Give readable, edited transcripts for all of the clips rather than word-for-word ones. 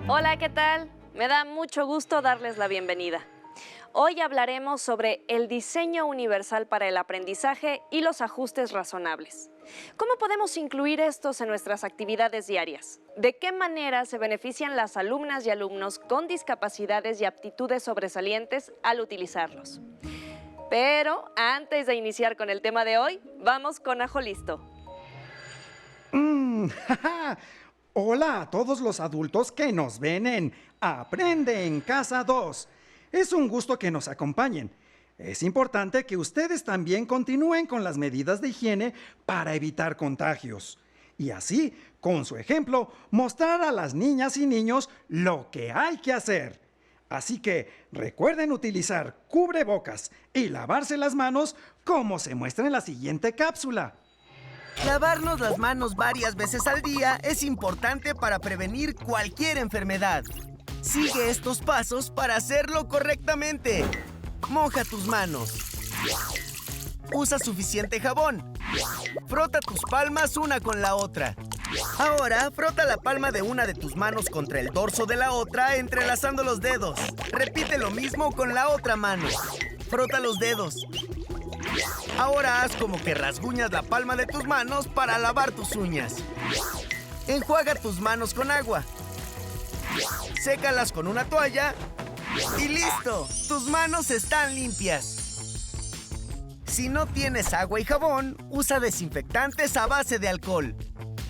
Hola, ¿qué tal? Me da mucho gusto darles la bienvenida. Hoy hablaremos sobre el diseño universal para el aprendizaje y los ajustes razonables. ¿Cómo podemos incluir estos en nuestras actividades diarias? ¿De qué manera se benefician las alumnas y alumnos con discapacidades y aptitudes sobresalientes al utilizarlos? Pero antes de iniciar con el tema de hoy, vamos con Ajo Listo. Jaja. Hola a todos los adultos que nos ven en Aprende en Casa 2. Es un gusto que nos acompañen. Es importante que ustedes también continúen con las medidas de higiene para evitar contagios. Y así, con su ejemplo, mostrar a las niñas y niños lo que hay que hacer. Así que recuerden utilizar cubrebocas y lavarse las manos como se muestra en la siguiente cápsula. Lavarnos las manos varias veces al día es importante para prevenir cualquier enfermedad. Sigue estos pasos para hacerlo correctamente. Moja tus manos. Usa suficiente jabón. Frota tus palmas una con la otra. Ahora, frota la palma de una de tus manos contra el dorso de la otra, entrelazando los dedos. Repite lo mismo con la otra mano. Frota los dedos. Ahora haz como que rasguñas la palma de tus manos para lavar tus uñas. Enjuaga tus manos con agua. Sécalas con una toalla y ¡listo! Tus manos están limpias. Si no tienes agua y jabón, usa desinfectantes a base de alcohol.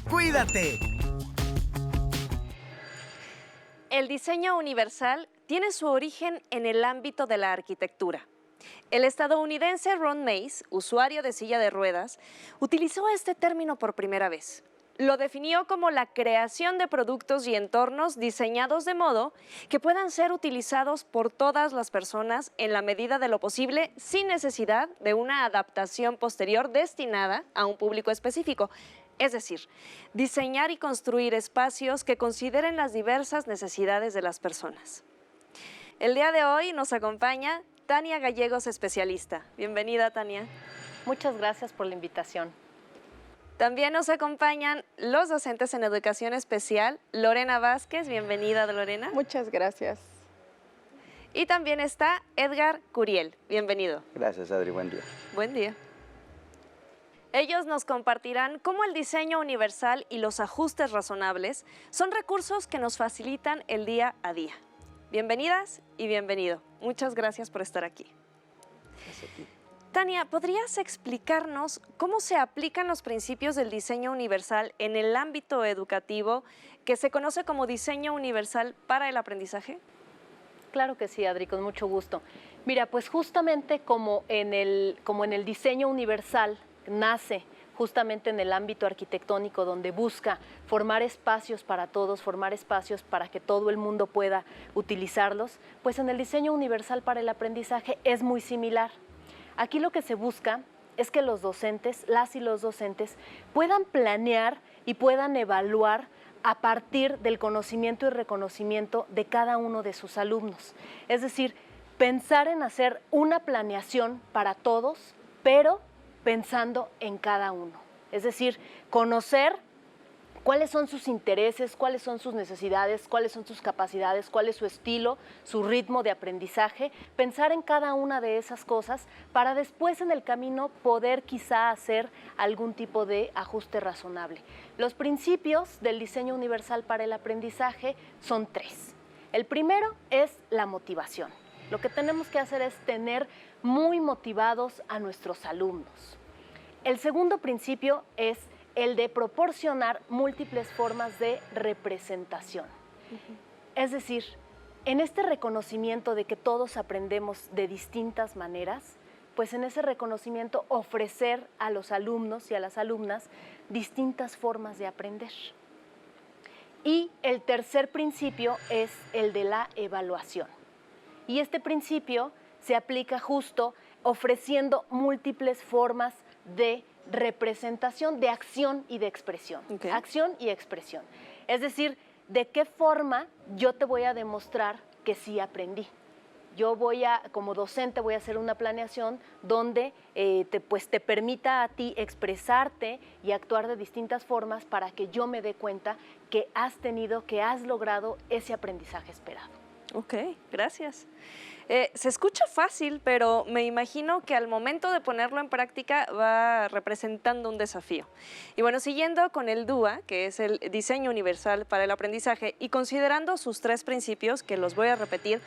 ¡Cuídate! El diseño universal tiene su origen en el ámbito de la arquitectura. El estadounidense Ron Mace, usuario de silla de ruedas, utilizó este término por primera vez. Lo definió como la creación de productos y entornos diseñados de modo que puedan ser utilizados por todas las personas en la medida de lo posible sin necesidad de una adaptación posterior destinada a un público específico. Es decir, diseñar y construir espacios que consideren las diversas necesidades de las personas. El día de hoy nos acompaña Tania Gallegos, especialista. Bienvenida, Tania. Muchas gracias por la invitación. También nos acompañan los docentes en educación especial, Lorena Vázquez. Bienvenida, Lorena. Muchas gracias. Y también está Edgar Curiel. Bienvenido. Gracias, Adri. Buen día. Buen día. Ellos nos compartirán cómo el diseño universal y los ajustes razonables son recursos que nos facilitan el día a día. Bienvenidas y bienvenido. Muchas gracias por estar aquí. Tania, ¿podrías explicarnos cómo se aplican los principios del diseño universal en el ámbito educativo que se conoce como diseño universal para el aprendizaje? Claro que sí, Adri, con mucho gusto. Mira, pues justamente como en el diseño universal nace justamente en el ámbito arquitectónico, donde busca formar espacios para todos, formar espacios para que todo el mundo pueda utilizarlos, pues en el diseño universal para el aprendizaje es muy similar. Aquí lo que se busca es que los docentes, las y los docentes, puedan planear y puedan evaluar a partir del conocimiento y reconocimiento de cada uno de sus alumnos. Es decir, pensar en hacer una planeación para todos, pero pensando en cada uno. Es decir, conocer cuáles son sus intereses, cuáles son sus necesidades, cuáles son sus capacidades, cuál es su estilo, su ritmo de aprendizaje, pensar en cada una de esas cosas para después en el camino poder quizá hacer algún tipo de ajuste razonable. Los principios del diseño universal para el aprendizaje son 3. El primero es la motivación. Lo que tenemos que hacer es tener muy motivados a nuestros alumnos. El segundo principio es el de proporcionar múltiples formas de representación. Es decir, en este reconocimiento de que todos aprendemos de distintas maneras, pues en ese reconocimiento ofrecer a los alumnos y a las alumnas distintas formas de aprender. Y el tercer principio es el de la evaluación. Y este principio se aplica justo ofreciendo múltiples formas de representación, de acción y de expresión. Okay. Acción y expresión. Es decir, de qué forma yo te voy a demostrar que sí aprendí. yo como docente voy a hacer una planeación donde te permita a ti expresarte y actuar de distintas formas para que yo me dé cuenta que has logrado ese aprendizaje esperado. Ok, gracias. Se escucha fácil, pero me imagino que al momento de ponerlo en práctica va representando un desafío. Y bueno, siguiendo con el DUA, que es el Diseño Universal para el Aprendizaje, y considerando sus 3 principios, que los voy a repetir,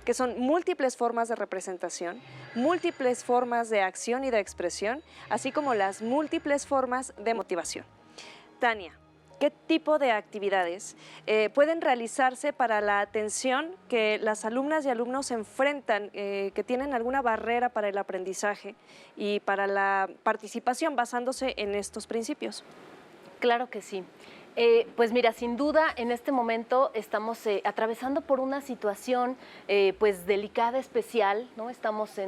que son múltiples formas de representación, múltiples formas de acción y de expresión, así como las múltiples formas de motivación. Tania, ¿qué tipo de actividades pueden realizarse para la atención que las alumnas y alumnos enfrentan, que tienen alguna barrera para el aprendizaje y para la participación basándose en estos principios? Claro que sí. Pues mira, sin duda en este momento estamos atravesando por una situación pues delicada, especial, ¿no? Estamos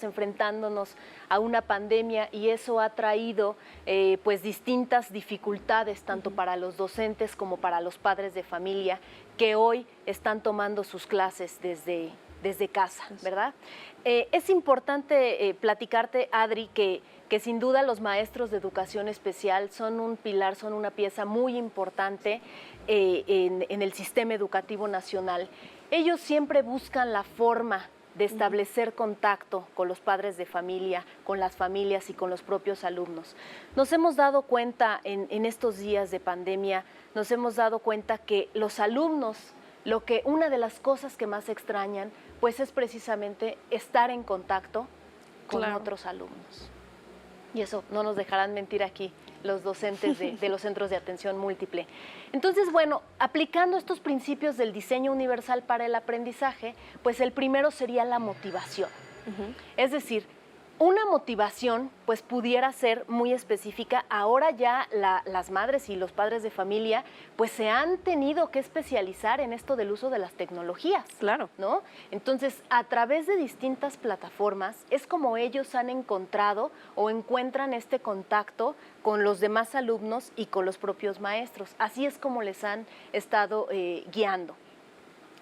enfrentándonos a una pandemia y eso ha traído pues distintas dificultades tanto para los docentes como para los padres de familia que hoy están tomando sus clases desde casa, ¿verdad? Es importante platicarte, Adri, que sin duda los maestros de educación especial son un pilar, son una pieza muy importante en el sistema educativo nacional. Ellos siempre buscan la forma de establecer contacto con los padres de familia, con las familias y con los propios alumnos. Nos hemos dado cuenta en estos días de pandemia, nos hemos dado cuenta que los alumnos, una de las cosas que más extrañan, pues es precisamente estar en contacto con otros alumnos. Y eso no nos dejarán mentir aquí los docentes de los centros de atención múltiple. Entonces, bueno, aplicando estos principios del diseño universal para el aprendizaje, pues el primero sería la motivación. Es decir, una motivación pues pudiera ser muy específica. Ahora ya las madres y los padres de familia pues se han tenido que especializar en esto del uso de las tecnologías. Claro. ¿No? Entonces, a través de distintas plataformas es como ellos han encontrado o encuentran este contacto con los demás alumnos y con los propios maestros. Así es como les han estado guiando.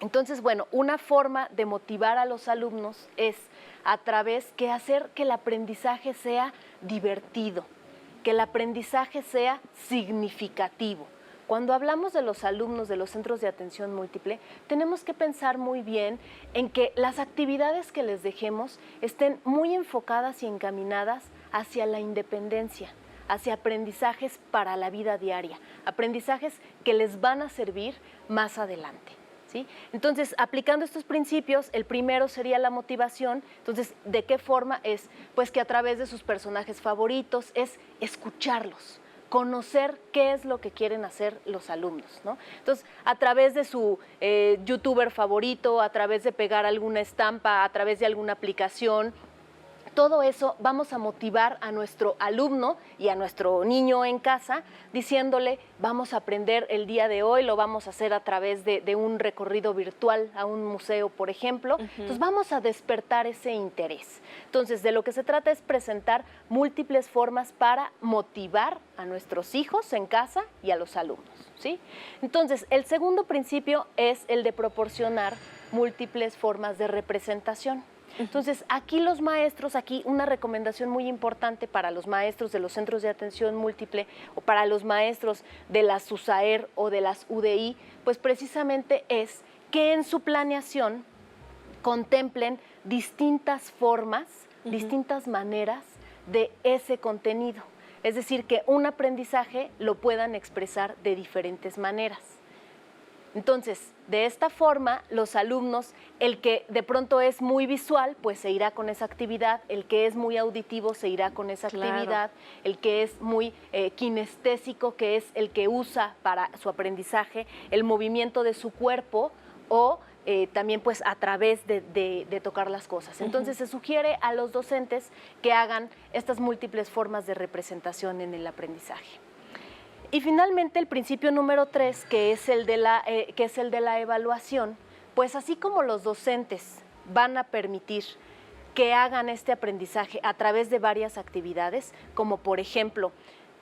Entonces, bueno, una forma de motivar a los alumnos es a través de hacer que el aprendizaje sea divertido, que el aprendizaje sea significativo. Cuando hablamos de los alumnos de los centros de atención múltiple, tenemos que pensar muy bien en que las actividades que les dejemos estén muy enfocadas y encaminadas hacia la independencia, hacia aprendizajes para la vida diaria, aprendizajes que les van a servir más adelante. ¿Sí? Entonces, aplicando estos principios, el primero sería la motivación. Entonces, ¿de qué forma es? Pues que a través de sus personajes favoritos es escucharlos, conocer qué es lo que quieren hacer los alumnos, ¿no? Entonces, a través de su youtuber favorito, a través de pegar alguna estampa, a través de alguna aplicación, todo eso vamos a motivar a nuestro alumno y a nuestro niño en casa diciéndole, vamos a aprender el día de hoy, lo vamos a hacer a través de un recorrido virtual a un museo, por ejemplo. Entonces vamos a despertar ese interés. Entonces de lo que se trata es presentar múltiples formas para motivar a nuestros hijos en casa y a los alumnos, ¿sí? Entonces el segundo principio es el de proporcionar múltiples formas de representación. Entonces, aquí los maestros, una recomendación muy importante para los maestros de los centros de atención múltiple o para los maestros de las USAER o de las UDI, pues precisamente es que en su planeación contemplen distintas formas, distintas maneras de ese contenido. Es decir, que un aprendizaje lo puedan expresar de diferentes maneras. Entonces, de esta forma, los alumnos, el que de pronto es muy visual, pues se irá con esa actividad, el que es muy auditivo se irá con esa actividad, el que es muy kinestésico, que es el que usa para su aprendizaje el movimiento de su cuerpo o también pues a través de tocar las cosas. Entonces se sugiere a los docentes que hagan estas múltiples formas de representación en el aprendizaje. Y finalmente el principio número 3, que es el de la evaluación, pues así como los docentes van a permitir que hagan este aprendizaje a través de varias actividades, como por ejemplo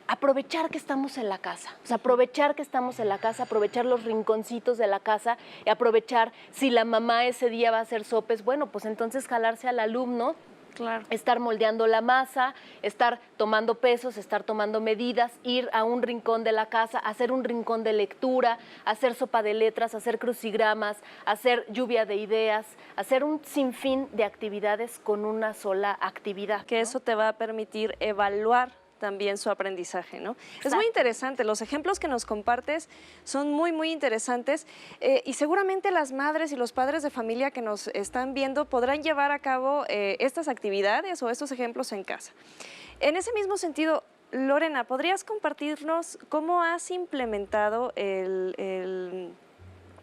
aprovechar que estamos en la casa, o sea, aprovechar que estamos en la casa, aprovechar los rinconcitos de la casa, y aprovechar si la mamá ese día va a hacer sopes, bueno, pues entonces jalarse al alumno, Claro. estar moldeando la masa, estar tomando pesos, estar tomando medidas, ir a un rincón de la casa, hacer un rincón de lectura, hacer sopa de letras, hacer crucigramas, hacer lluvia de ideas, hacer un sinfín de actividades con una sola actividad. Que ¿no? eso te va a permitir evaluar también su aprendizaje, ¿no? Es muy interesante, los ejemplos que nos compartes son muy, muy interesantes y seguramente las madres y los padres de familia que nos están viendo podrán llevar a cabo estas actividades o estos ejemplos en casa. En ese mismo sentido, Lorena, ¿podrías compartirnos cómo has implementado el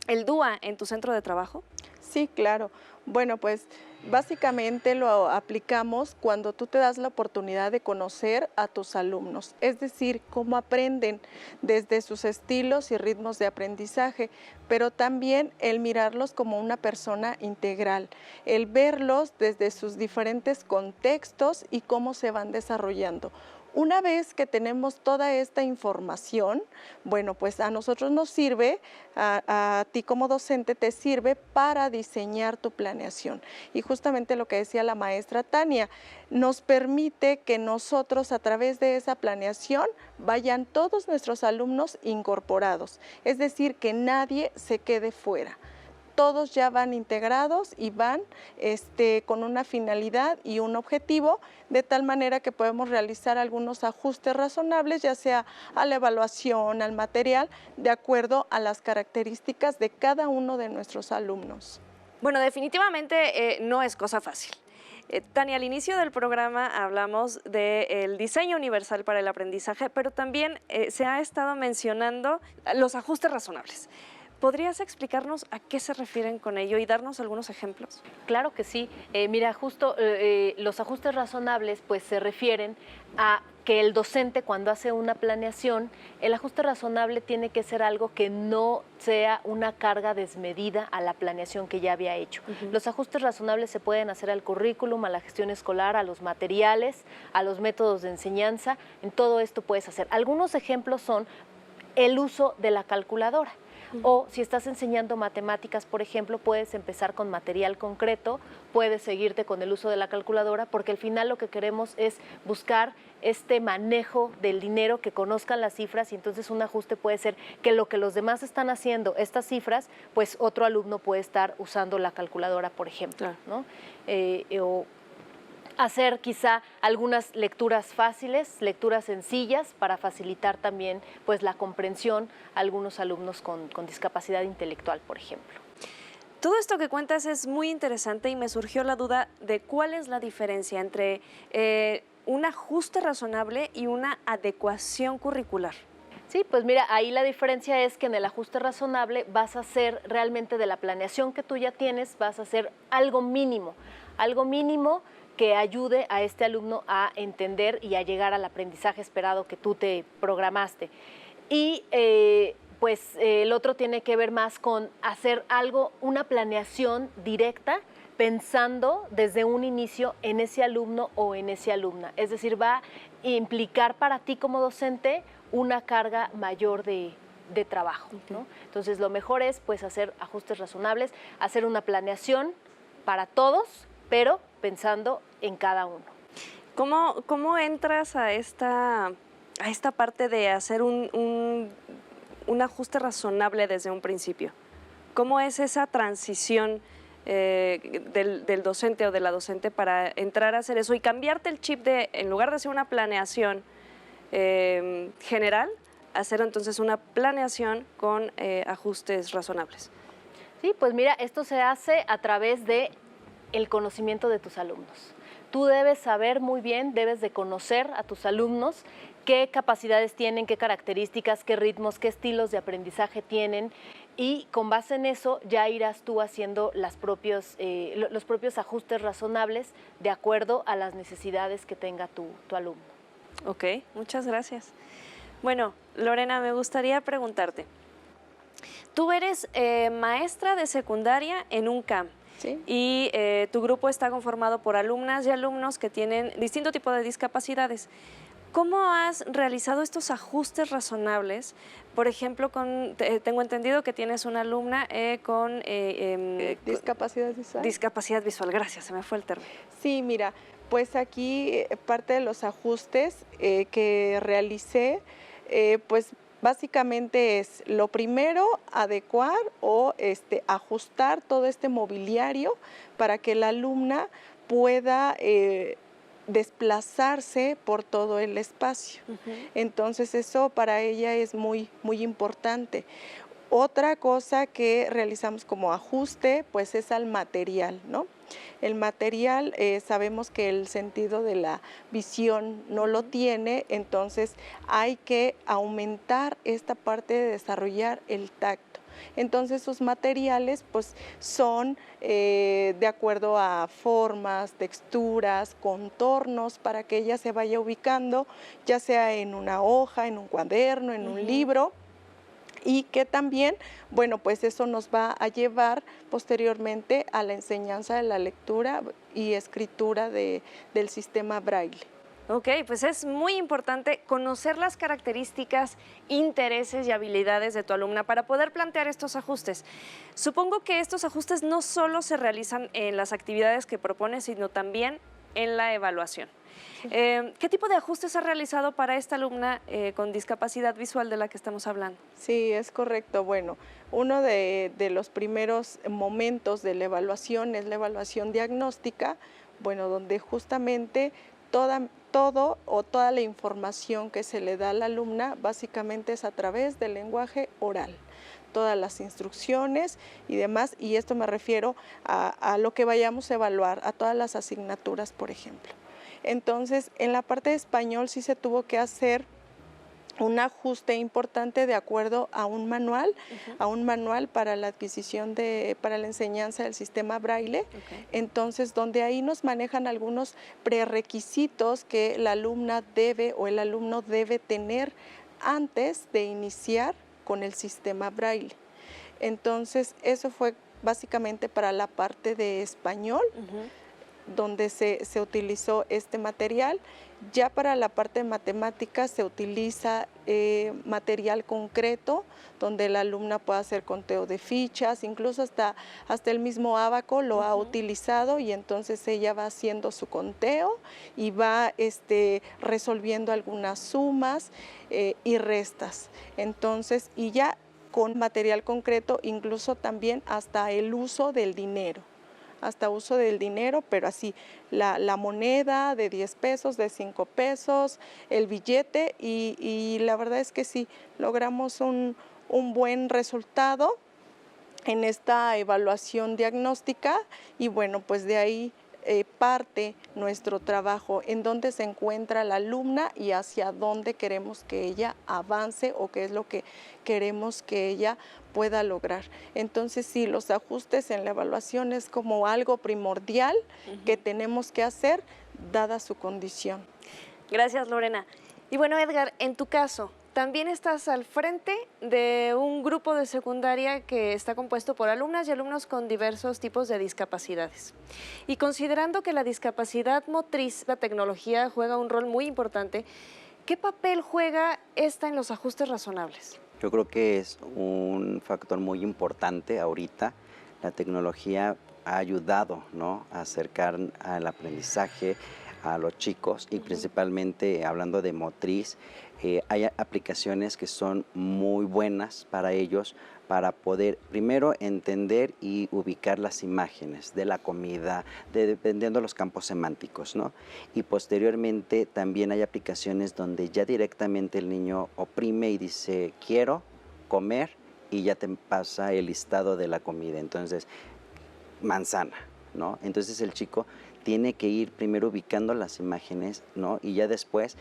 DUA en tu centro de trabajo? Sí, claro. Bueno, pues básicamente lo aplicamos cuando tú te das la oportunidad de conocer a tus alumnos, es decir, cómo aprenden desde sus estilos y ritmos de aprendizaje, pero también el mirarlos como una persona integral, el verlos desde sus diferentes contextos y cómo se van desarrollando. Una vez que tenemos toda esta información, bueno, pues a nosotros nos sirve, a ti como docente te sirve para diseñar tu planeación. Y justamente lo que decía la maestra Tania, nos permite que nosotros a través de esa planeación vayan todos nuestros alumnos incorporados, es decir, que nadie se quede fuera. Todos ya van integrados y van con una finalidad y un objetivo, de tal manera que podemos realizar algunos ajustes razonables, ya sea a la evaluación, al material, de acuerdo a las características de cada uno de nuestros alumnos. Bueno, definitivamente no es cosa fácil. Tania, al inicio del programa hablamos del diseño universal para el aprendizaje, pero también se ha estado mencionando los ajustes razonables. ¿Podrías explicarnos a qué se refieren con ello y darnos algunos ejemplos? Claro que sí. Mira, justo los ajustes razonables pues se refieren a que el docente cuando hace una planeación, el ajuste razonable tiene que ser algo que no sea una carga desmedida a la planeación que ya había hecho. Los ajustes razonables se pueden hacer al currículum, a la gestión escolar, a los materiales, a los métodos de enseñanza. En todo esto puedes hacer. Algunos ejemplos son el uso de la calculadora. O si estás enseñando matemáticas, por ejemplo, puedes empezar con material concreto, puedes seguirte con el uso de la calculadora, porque al final lo que queremos es buscar este manejo del dinero, que conozcan las cifras, y entonces un ajuste puede ser que lo que los demás están haciendo, estas cifras, pues otro alumno puede estar usando la calculadora, por ejemplo, ¿no? O hacer quizá algunas lecturas fáciles, lecturas sencillas para facilitar también pues la comprensión a algunos alumnos con discapacidad intelectual, por ejemplo. Todo esto que cuentas es muy interesante y me surgió la duda de cuál es la diferencia entre un ajuste razonable y una adecuación curricular. Sí, pues mira, ahí la diferencia es que en el ajuste razonable vas a hacer realmente de la planeación que tú ya tienes, vas a hacer algo mínimo que ayude a este alumno a entender y a llegar al aprendizaje esperado que tú te programaste. Y pues el otro tiene que ver más con hacer algo, una planeación directa, pensando desde un inicio en ese alumno o en esa alumna. Es decir, va a implicar para ti como docente una carga mayor de trabajo, ¿no? Entonces lo mejor es pues hacer ajustes razonables, hacer una planeación para todos, pero pensando en cada uno. ¿Cómo entras a esta parte de hacer un ajuste razonable desde un principio? ¿Cómo es esa transición del docente o de la docente para entrar a hacer eso y cambiarte el chip de, en lugar de hacer una planeación general, hacer entonces una planeación con ajustes razonables? Sí, pues mira, esto se hace a través de el conocimiento de tus alumnos. Tú debes saber muy bien, debes de conocer a tus alumnos, qué capacidades tienen, qué características, qué ritmos, qué estilos de aprendizaje tienen, y con base en eso ya irás tú haciendo los propios ajustes razonables de acuerdo a las necesidades que tenga tu alumno. Ok, muchas gracias. Bueno, Lorena, me gustaría preguntarte, tú eres maestra de secundaria en un CAM. ¿Sí? Y tu grupo está conformado por alumnas y alumnos que tienen distinto tipo de discapacidades. ¿Cómo has realizado estos ajustes razonables? Por ejemplo, tengo entendido que tienes una alumna con Discapacidad visual. discapacidad visual. Gracias, se me fue el término. Sí, mira, pues aquí parte de los ajustes que realicé, pues básicamente es lo primero, adecuar o ajustar todo este mobiliario para que la alumna pueda desplazarse por todo el espacio. Entonces eso para ella es muy, muy importante. Otra cosa que realizamos como ajuste, pues es al material, ¿no? El material, sabemos que el sentido de la visión no lo tiene, entonces hay que aumentar esta parte de desarrollar el tacto. Entonces sus materiales pues son de acuerdo a formas, texturas, contornos, para que ella se vaya ubicando, ya sea en una hoja, en un cuaderno, en un libro. Y que también, bueno, pues eso nos va a llevar posteriormente a la enseñanza de la lectura y escritura del sistema Braille. Ok, pues es muy importante conocer las características, intereses y habilidades de tu alumna para poder plantear estos ajustes. Supongo que estos ajustes no solo se realizan en las actividades que propones, sino también en la evaluación. ¿Qué tipo de ajustes has realizado para esta alumna con discapacidad visual de la que estamos hablando? Sí, es correcto. Bueno, uno de los primeros momentos de la evaluación es la evaluación diagnóstica, bueno, donde justamente toda la información que se le da a la alumna básicamente es a través del lenguaje oral. Todas las instrucciones y demás, y esto me refiero a lo que vayamos a evaluar, a todas las asignaturas, por ejemplo. Entonces, en la parte de español sí se tuvo que hacer un ajuste importante de acuerdo a un manual, para la adquisición para la enseñanza del sistema Braille. Entonces, donde ahí nos manejan algunos prerequisitos que la alumna debe o el alumno debe tener antes de iniciar con el sistema Braille. Entonces, eso fue básicamente para la parte de español, donde se utilizó este material. Ya para la parte de matemáticas se utiliza material concreto, donde la alumna puede hacer conteo de fichas, incluso hasta el mismo ábaco lo ha utilizado, y entonces ella va haciendo su conteo y va resolviendo algunas sumas y restas. Entonces, y ya con material concreto, incluso también hasta el uso del dinero. Pero así, la moneda de 10 pesos, de 5 pesos, el billete, y la verdad es que sí, logramos un buen resultado en esta evaluación diagnóstica, y bueno, pues de ahí parte nuestro trabajo, en dónde se encuentra la alumna y hacia dónde queremos que ella avance o qué es lo que queremos que ella pueda lograr. Entonces sí, los ajustes en la evaluación es como algo primordial que tenemos que hacer dada su condición. Gracias, Lorena. Y bueno, Edgar, en tu caso, también estás al frente de un grupo de secundaria que está compuesto por alumnas y alumnos con diversos tipos de discapacidades. Y considerando que la discapacidad motriz, la tecnología juega un rol muy importante, ¿qué papel juega esta en los ajustes razonables? Yo creo que es un factor muy importante ahorita. La tecnología ha ayudado, ¿no?, a acercar al aprendizaje a los chicos, y principalmente hablando de motriz, hay aplicaciones que son muy buenas para ellos, para poder primero entender y ubicar las imágenes de la comida, dependiendo de los campos semánticos, ¿no? Y posteriormente también hay aplicaciones donde ya directamente el niño oprime y dice quiero comer, y ya te pasa el listado de la comida. Entonces, manzana, ¿no? Entonces el chico tiene que ir primero ubicando las imágenes, ¿no? Y ya después,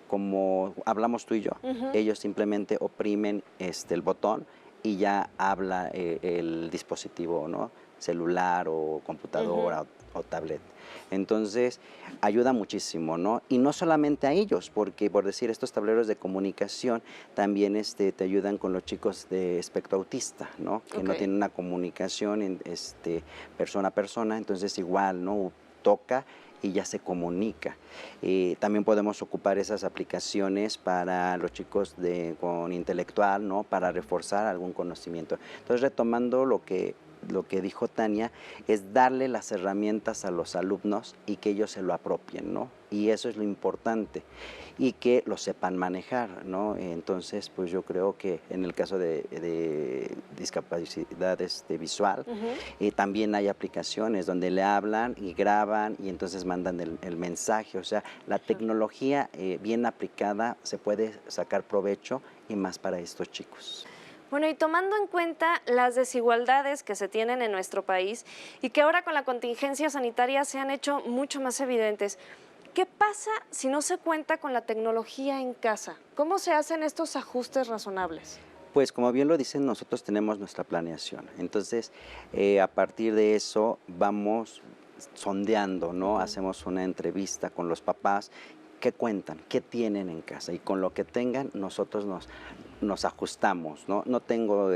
como hablamos tú y yo, ellos simplemente oprimen el botón y ya habla el dispositivo, ¿no?, celular o computadora o tablet. Entonces, ayuda muchísimo, ¿no? Y no solamente a ellos, porque por decir, estos tableros de comunicación también te ayudan con los chicos de espectro autista, ¿no? Que no tienen una comunicación persona a persona, entonces igual, ¿no?, toca y ya se comunica. También podemos ocupar esas aplicaciones para los chicos con intelectual, ¿no? Para reforzar algún conocimiento. Entonces, retomando lo que dijo Tania, es darle las herramientas a los alumnos y que ellos se lo apropien, ¿no? Y eso es lo importante, y que lo sepan manejar, ¿no? Entonces, pues yo creo que en el caso de discapacidad visual, también hay aplicaciones donde le hablan y graban y entonces mandan el mensaje. O sea, la tecnología bien aplicada se puede sacar provecho, y más para estos chicos. Bueno, y tomando en cuenta las desigualdades que se tienen en nuestro país y que ahora con la contingencia sanitaria se han hecho mucho más evidentes, ¿qué pasa si no se cuenta con la tecnología en casa? ¿Cómo se hacen estos ajustes razonables? Pues como bien lo dicen, nosotros tenemos nuestra planeación. Entonces, a partir de eso vamos sondeando, ¿no? Hacemos una entrevista con los papás. ¿Qué cuentan? ¿Qué tienen en casa? Y con lo que tengan, nosotros nos ajustamos, ¿no? No tengo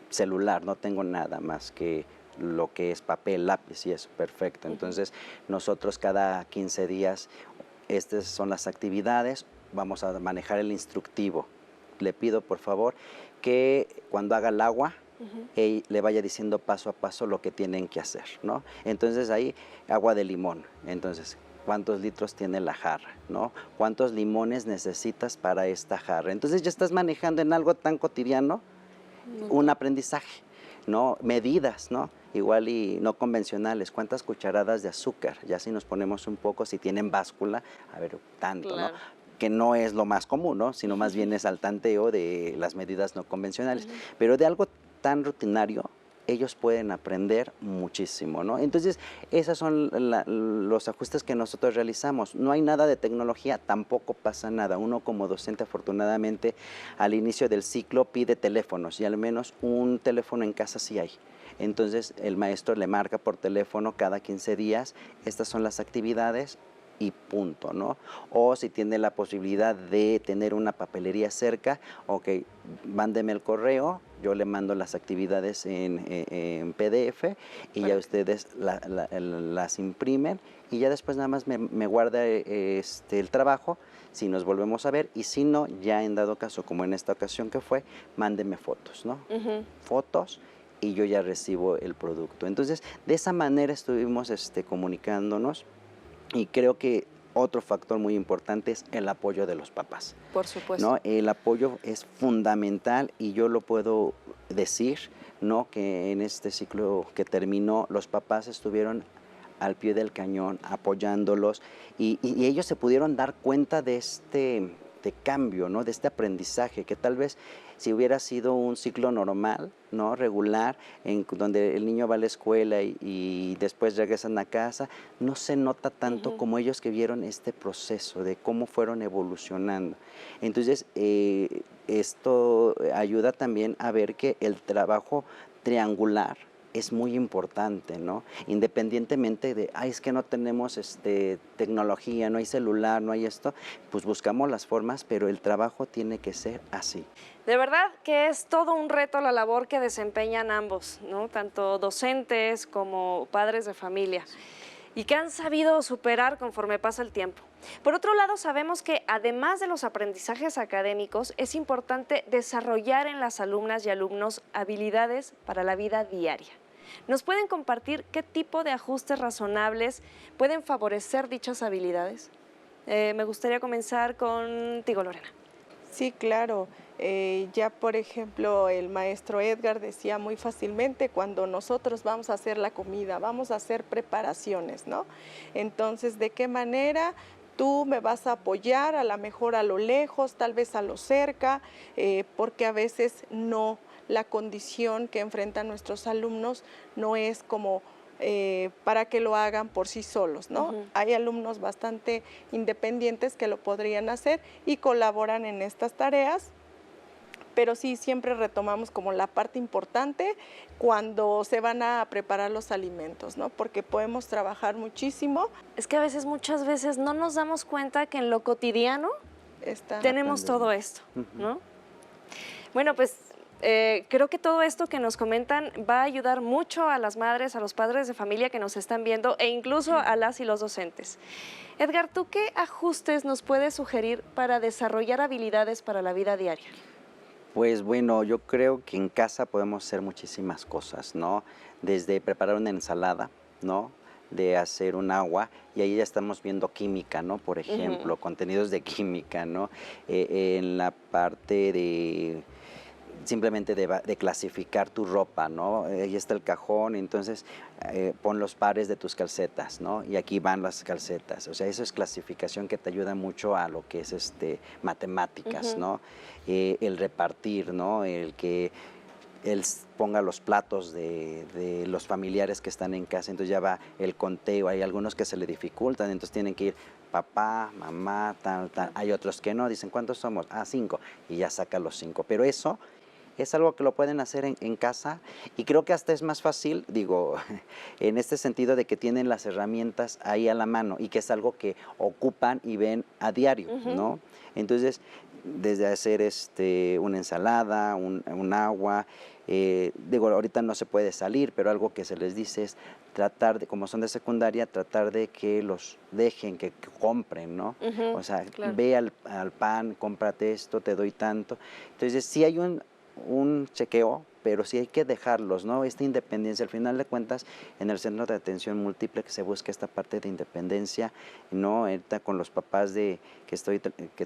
celular, no tengo nada más que lo que es papel, lápiz y eso, perfecto. Entonces, nosotros cada 15 días, estas son las actividades, vamos a manejar el instructivo. Le pido, por favor, que cuando haga el agua, le vaya diciendo paso a paso lo que tienen que hacer, ¿no? Entonces, ahí, agua de limón. Entonces, ¿cuántos litros tiene la jarra, ¿no? ¿Cuántos limones necesitas para esta jarra? Entonces, ya estás manejando en algo tan cotidiano un aprendizaje, ¿no? Medidas, ¿no? Igual y no convencionales, ¿cuántas cucharadas de azúcar? Ya si nos ponemos un poco, si tienen báscula, a ver, tanto, claro, ¿no? Que no es lo más común, ¿no? Sino más bien es al tanteo de las medidas no convencionales. Pero de algo tan rutinario, ellos pueden aprender muchísimo, ¿no? Entonces, esos son los ajustes que nosotros realizamos. No hay nada de tecnología, tampoco pasa nada. Uno como docente, afortunadamente, al inicio del ciclo pide teléfonos, y al menos un teléfono en casa sí hay. Entonces, el maestro le marca por teléfono cada 15 días, estas son las actividades, y punto, ¿no? O si tiene la posibilidad de tener una papelería cerca, ok, mándeme el correo, yo le mando las actividades en PDF y ya ustedes las imprimen, y ya después nada más me guarda el trabajo, si nos volvemos a ver, y si no, ya en dado caso, como en esta ocasión que fue, mándeme fotos, ¿no? Fotos, y yo ya recibo el producto. Entonces, de esa manera estuvimos comunicándonos. Y creo que otro factor muy importante es el apoyo de los papás. Por supuesto. ¿No? El apoyo es fundamental, y yo lo puedo decir, ¿no? Que en este ciclo que terminó, los papás estuvieron al pie del cañón apoyándolos, y ellos se pudieron dar cuenta de este cambio, ¿no? De este aprendizaje, que tal vez si hubiera sido un ciclo normal, ¿no? Regular, en donde el niño va a la escuela y después regresan a casa, no se nota tanto como ellos que vieron este proceso de cómo fueron evolucionando. Entonces, esto ayuda también a ver que el trabajo triangular es muy importante, ¿no? Independientemente de, es que no tenemos tecnología, no hay celular, no hay esto, pues buscamos las formas, pero el trabajo tiene que ser así. De verdad que es todo un reto la labor que desempeñan ambos, ¿no? Tanto docentes como padres de familia, y que han sabido superar conforme pasa el tiempo. Por otro lado, sabemos que además de los aprendizajes académicos, es importante desarrollar en las alumnas y alumnos habilidades para la vida diaria. ¿Nos pueden compartir qué tipo de ajustes razonables pueden favorecer dichas habilidades? Me gustaría comenzar contigo, Lorena. Sí, claro. Ya, por ejemplo, el maestro Edgar decía muy fácilmente, cuando nosotros vamos a hacer la comida, vamos a hacer preparaciones, ¿no? Entonces, ¿de qué manera tú me vas a apoyar? A lo mejor a lo lejos, tal vez a lo cerca, porque a veces no, la condición que enfrentan nuestros alumnos no es como para que lo hagan por sí solos, ¿no? Hay alumnos bastante independientes que lo podrían hacer y colaboran en estas tareas, pero sí, siempre retomamos como la parte importante cuando se van a preparar los alimentos, ¿no? Porque podemos trabajar muchísimo. Es que muchas veces no nos damos cuenta que en lo cotidiano tenemos todo esto, ¿no? Bueno, pues Creo que todo esto que nos comentan va a ayudar mucho a las madres, a los padres de familia que nos están viendo e incluso a las y los docentes. Edgar, ¿tú qué ajustes nos puedes sugerir para desarrollar habilidades para la vida diaria? Pues bueno, yo creo que en casa podemos hacer muchísimas cosas, ¿no? Desde preparar una ensalada, ¿no? De hacer un agua, y ahí ya estamos viendo química, ¿no? Por ejemplo, contenidos de química, ¿no? En la parte de simplemente de clasificar tu ropa, ¿no? Ahí está el cajón, entonces pon los pares de tus calcetas, ¿no? Y aquí van las calcetas. O sea, eso es clasificación que te ayuda mucho a lo que es matemáticas, ¿no? El repartir, ¿no? El que él ponga los platos de los familiares que están en casa, entonces ya va el conteo. Hay algunos que se le dificultan, entonces tienen que ir papá, mamá, tal, tal. Hay otros que no, dicen, ¿cuántos somos? 5, y ya saca los 5. Pero eso es algo que lo pueden hacer en casa, y creo que hasta es más fácil, digo, en este sentido de que tienen las herramientas ahí a la mano y que es algo que ocupan y ven a diario, ¿no? Entonces, desde hacer una ensalada, un agua, digo, ahorita no se puede salir, pero algo que se les dice es tratar de, como son de secundaria, tratar de que los dejen, que compren, ¿no? O sea, claro. Ve al pan, cómprate esto, te doy tanto. Entonces, sí hay un chequeo, pero sí hay que dejarlos, ¿no? Esta independencia, al final de cuentas, en el centro de atención múltiple que se busca esta parte de independencia, ¿no? Ahorita con los papás que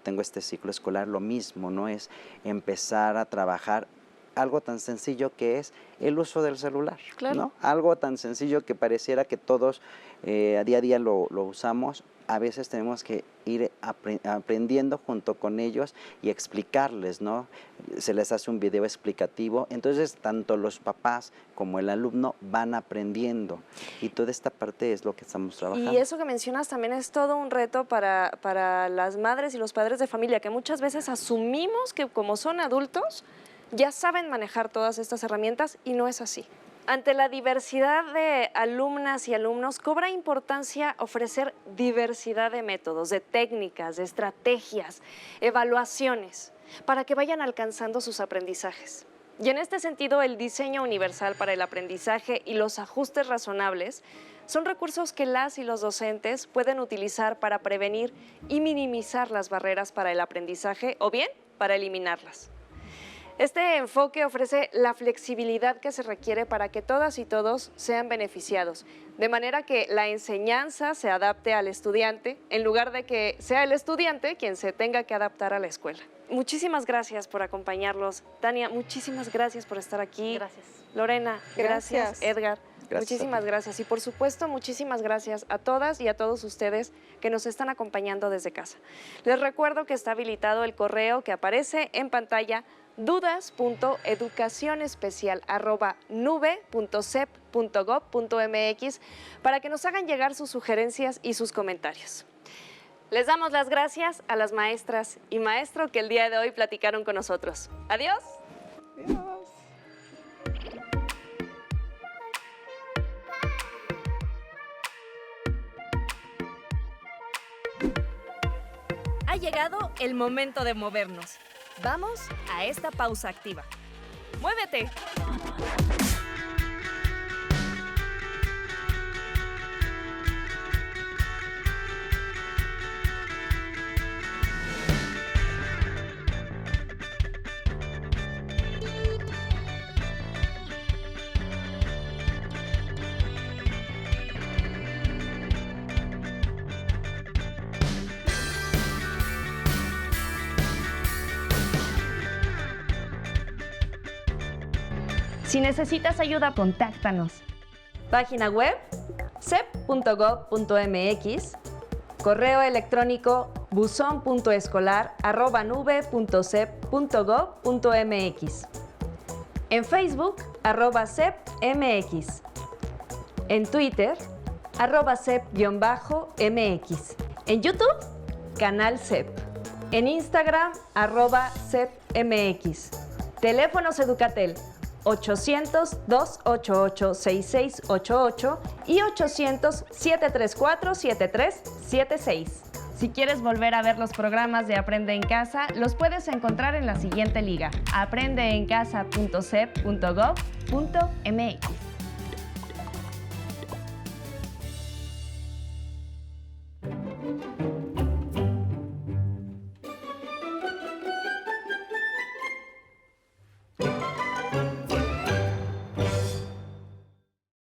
tengo este ciclo escolar, lo mismo, ¿no? Es empezar a trabajar algo tan sencillo que es el uso del celular, claro. ¿no? Algo tan sencillo que pareciera que todos a día lo usamos. A veces tenemos que ir aprendiendo junto con ellos y explicarles, ¿no? Se les hace un video explicativo, entonces tanto los papás como el alumno van aprendiendo, y toda esta parte es lo que estamos trabajando. Y eso que mencionas también es todo un reto para las madres y los padres de familia, que muchas veces asumimos que como son adultos ya saben manejar todas estas herramientas, y no es así. Ante la diversidad de alumnas y alumnos, cobra importancia ofrecer diversidad de métodos, de técnicas, de estrategias, evaluaciones, para que vayan alcanzando sus aprendizajes. Y en este sentido, el diseño universal para el aprendizaje y los ajustes razonables son recursos que las y los docentes pueden utilizar para prevenir y minimizar las barreras para el aprendizaje, o bien para eliminarlas. Este enfoque ofrece la flexibilidad que se requiere para que todas y todos sean beneficiados, de manera que la enseñanza se adapte al estudiante, en lugar de que sea el estudiante quien se tenga que adaptar a la escuela. Muchísimas gracias por acompañarlos. Tania, muchísimas gracias por estar aquí. Gracias. Lorena, gracias. Gracias. Edgar, Gracias muchísimas a ti. gracias. Y por supuesto, muchísimas gracias a todas y a todos ustedes que nos están acompañando desde casa. Les recuerdo que está habilitado el correo que aparece en pantalla, dudas.educacionespecial@nube.cep.gov.mx, para que nos hagan llegar sus sugerencias y sus comentarios. Les damos las gracias a las maestras y maestro que el día de hoy platicaron con nosotros. Adiós. Adiós. Ha llegado el momento de movernos. Vamos a esta pausa activa. ¡Muévete! Si necesitas ayuda, contáctanos. Página web cep.gov.mx, correo electrónico buzon.escolar@nube.cep.gov.mx, en Facebook @cepmx, en Twitter @cep_mx, en YouTube canal CEP, en Instagram @cepmx. Teléfonos Educatel 800-288-6688 y 800-734-7376. Si quieres volver a ver los programas de Aprende en Casa, los puedes encontrar en la siguiente liga: aprendeencasa.cep.gov.mx.